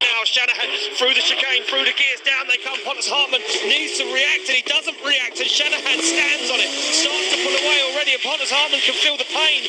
Now Shanahan through the chicane, through the gears, down they come. Pontus Hartman needs to react and he doesn't react, and Shanahan stands on it, starts to pull away already, and Pontus Hartman can feel the pain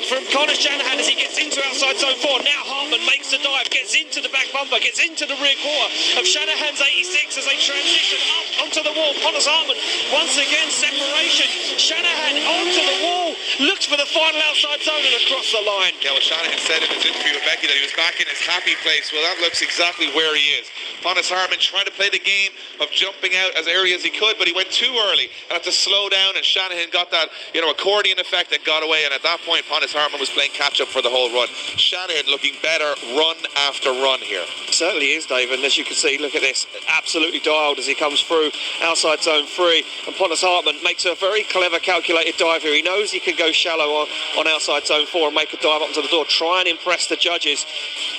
from Connor Shanahan as he gets into outside zone 4. Now Hartman makes the dive, gets into the back bumper, gets into the rear quarter of Shanahan's 86 as they transition up onto the wall. Pontus Hartman once again separation. Shanahan onto the wall, looks for the final outside zone and across the line. Yeah, well, Shanahan said in his interview with Becky that he was back in his happy place. Well, that looks exactly where he is. Pontus Hartman trying to play the game of jumping out as early as he could, but he went too early and had to slow down, and Shanahan got that, accordion effect and got away, and at that point Pontus Hartman was playing catch up for the whole run. Shanahan looking better run after run here. Certainly is, Dave, and as you can see, look at this, absolutely dialed as he comes through outside zone 3, and Pontus Hartman makes a very clever calculated dive here. He knows he can go shallow on outside zone 4 and make a dive up to the door, try and impress the judges,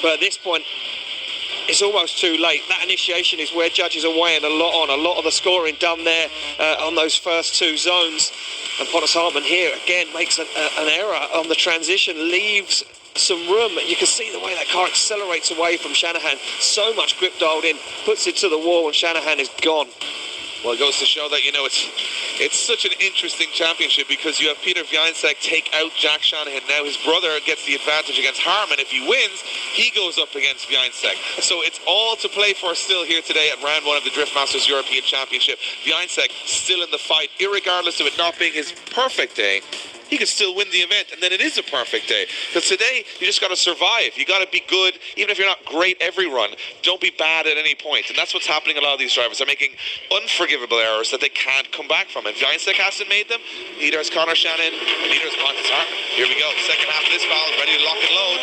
but at this point it's almost too late. That initiation is where judges are weighing a lot of the scoring done there on those first two zones. And Pontus Hartman here again makes an error on the transition, leaves some room. You can see the way that car accelerates away from Shanahan. So much grip dialed in, puts it to the wall, and Shanahan is gone. Well, it goes to show that, it's such an interesting championship because you have Peter Wiańczek take out Jack Shanahan. Now his brother gets the advantage against Harman. If he wins, he goes up against Wiańczek. So it's all to play for still here today at round 1 of the Drift Masters European Championship. Wiańczek still in the fight, irregardless of it not being his perfect day. He could still win the event, and then it is a perfect day. Because today, you just got to survive. You got to be good, even if you're not great every run. Don't be bad at any point. And that's what's happening. A lot of these drivers are making unforgivable errors that they can't come back from. And Wiańczek hasn't made them. Neither has Connor Shanahan, and neither has Pontus Hartman. Here we go. Second half of this battle, ready to lock and load.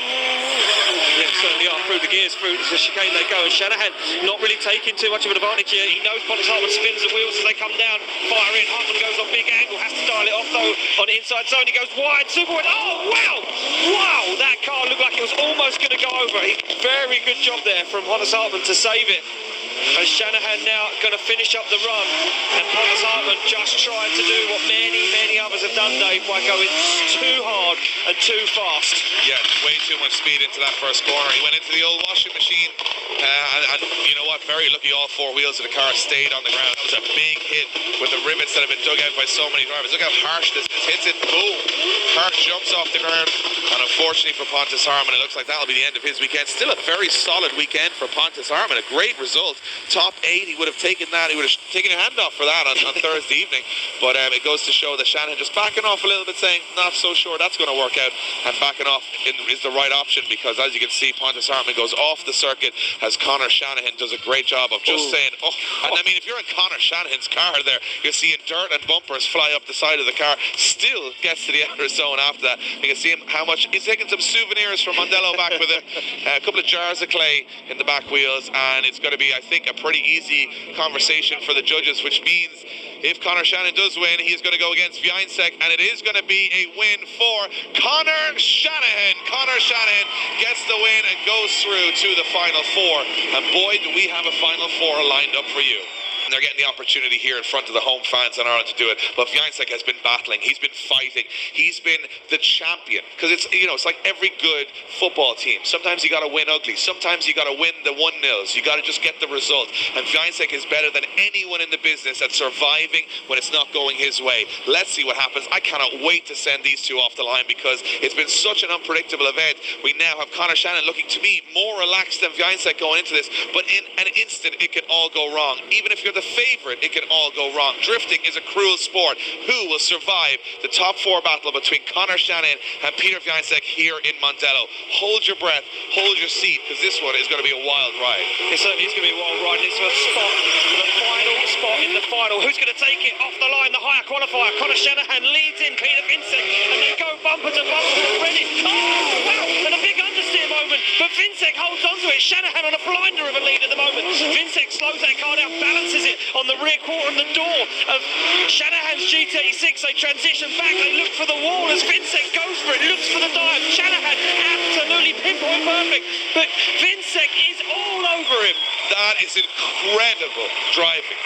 Yeah, certainly are. Through the gears, through the chicane they go, and Shanahan not really taking too much of an advantage here. He knows Pontus Hartman spins the wheels as they come down, fire in. Hartman goes on big angle, has to dial it off though on the inside zone. He goes wide, super wide. Oh wow, wow! That car looked like it was almost going to go over. Very good job there from Pontus Hartman to save it. As Shanahan now going to finish up the run, and Pontus Hartman just tried to do what many others have done, Dave, by going too hard and too fast. Yeah, way too much speed into that first corner. He went into the old washing machine, and you know what? Very lucky all 4 wheels of the car stayed on the ground. That was a big hit with the rivets that have been dug out by so many drivers. Look how harsh this is. Hits it, boom. Car jumps off the ground, and unfortunately for Pontus Hartman, it looks like that'll be the end of his weekend. Still a very solid weekend for Pontus Hartman. A great result. Top 8, he would have taken that. He would have taken your hand off for that on Thursday evening. But it goes to show that Shanahan just backing off a little bit, saying, not so sure that's going to work out. And backing off is the right option because, as you can see, Pontus Hartman goes off the circuit as Connor Shanahan does a great job of just saying, oh. And I mean, if you're in Connor Shanahan's car there, you're seeing dirt and bumpers fly up the side of the car. Still gets to the outer zone after that. You can see him how much he's taking some souvenirs from Mondello back with him. A couple of jars of clay in the back wheels, and it's going to be, I think, a pretty easy conversation for the judges, which means if Connor Shanahan does win, he's going to go against Wiańczek, and it is going to be a win for Connor Shanahan. Connor Shanahan gets the win and goes through to the Final Four, and boy, do we have a Final Four lined up for you. And they're getting the opportunity here in front of the home fans in Ireland to do it. But Wiańczek has been battling. He's been fighting. He's been the champion. Because it's like every good football team. Sometimes you got to win ugly. Sometimes you got to win the 1-0s. You got to just get the result. And Wiańczek is better than anyone in the business at surviving when it's not going his way. Let's see what happens. I cannot wait to send these two off the line because it's been such an unpredictable event. We now have Connor Shanahan looking, to me, more relaxed than Wiańczek going into this. But in an instant, it can all go wrong. Even if you're the favorite, it can all go wrong. Drifting is a cruel sport. Who will survive the top 4 battle between Connor Shanahan and Peter Wiańczek here in Mondello? Hold your breath, hold your seat, because this one is going to be a wild ride. It certainly is going to be a wild ride. It's the final spot in the final. Who's going to take it off the line? The higher qualifier. Connor Shanahan leads in Peter Wiańczek, and they go bumper to bumper already. Oh, wow! And a big understeer moment, but Wiańczek holds onto it. Shanahan on a blinder of a lead at the moment. Wiańczek slows that car down, balances it on the rear quarter and the door of Shanahan's GT86. They transition back, they look for the wall as Wiańczek goes for it, looks for the dive. Shanahan absolutely pinpoint perfect, but Wiańczek is all over him. That is incredible driving.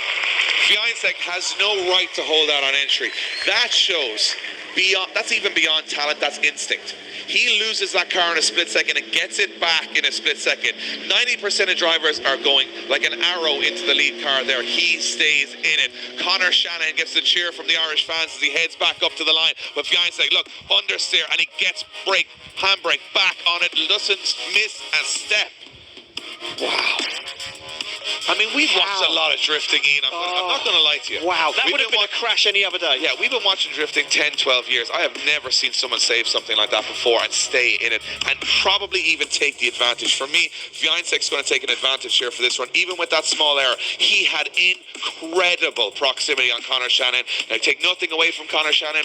Wiańczek has no right to hold out on entry. That shows beyond, that's even beyond talent, that's instinct. He loses that car in a split second and gets it back in a split second. 90% of drivers are going like an arrow into the lead car there. He stays in it. Conor Shanahan gets the cheer from the Irish fans as he heads back up to the line. But Fionn's like, look, understeer, and he gets handbrake back on it, doesn't miss a step. Wow. I mean, we've watched a lot of drifting, Ian. I'm not going to lie to you. Wow, that would have been a crash any other day. Yeah, we've been watching drifting 10, 12 years. I have never seen someone save something like that before and stay in it and probably even take the advantage. For me, Fionn's going to take an advantage here for this one. Even with that small error, he had incredible proximity on Conor Shanahan. Now, take nothing away from Conor Shanahan,